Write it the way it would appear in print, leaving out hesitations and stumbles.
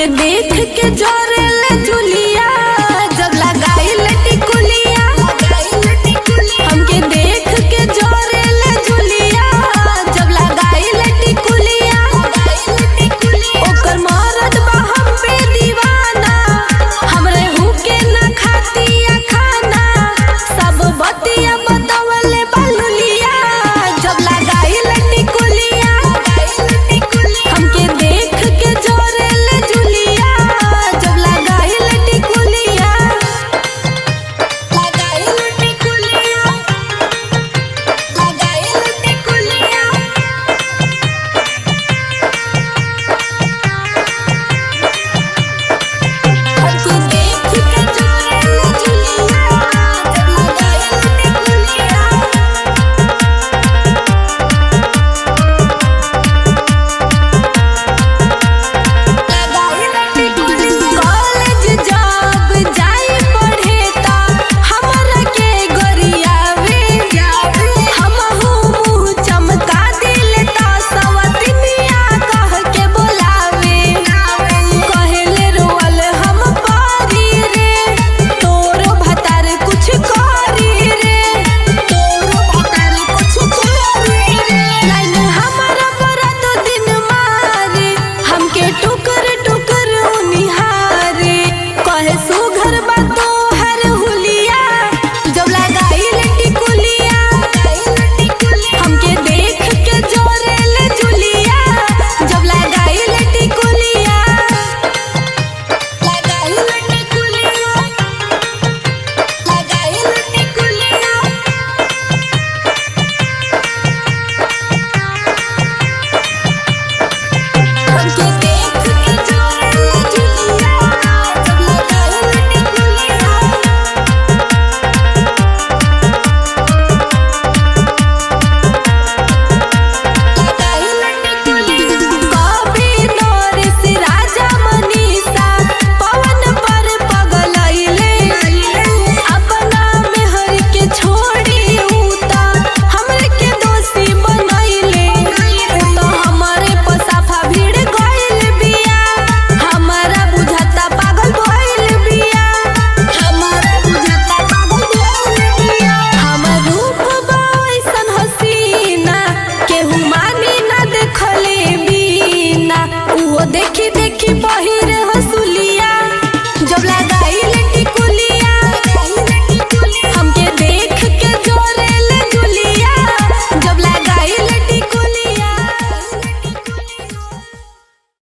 हमके देख के जोरेले जुलिया जब लगाइले टिकुलिया हमके देख के जोरेले जुलिया जब लगाइले टिकुलिया ओकर मरद बा हम पे दीवाना हमरे हुके ना खातिया खाना सब बतिया बतवले बालुलिया जब लगाइले टिकुलिया हमके देख के जोरेले जुलिया जब लगाइले टिकुलिया हमके देख के जोरेले जुलिया जब लगाइले टिकुलिया कॉलेज जब जाई पढ़े ता हमरा के गोरियावे हमहू मुँह चमका दिले ता सवतिनिया कह के बोलावे कहेले रोअल हम पारी रे तोरो भतार कुछ करी रे लाइन हमारा बरात दिन मारे हमके टुकर टुकर निहारे कहे सुघर बा तोहर हुलिया जब लगाइले टिकुलिया हमके देख के जोरेले जुलिया जब लगाइले टिकुलिया हमके देख के जोरेले जुलिया जब लगाइले टिकुलिया कभी नोरिस राजा मनीषा पवन पर पगलैले अपना मेहर के छोड़ी उता हमरे के दोषी बनैले तो हमारे पसाफा भीड़ गइल बिया हमारा बुझाता पागल भइल बिया हमर रूप बा ऐसन हसीना केहू मानी ना देखले बिना उहो देखी देखी बहिर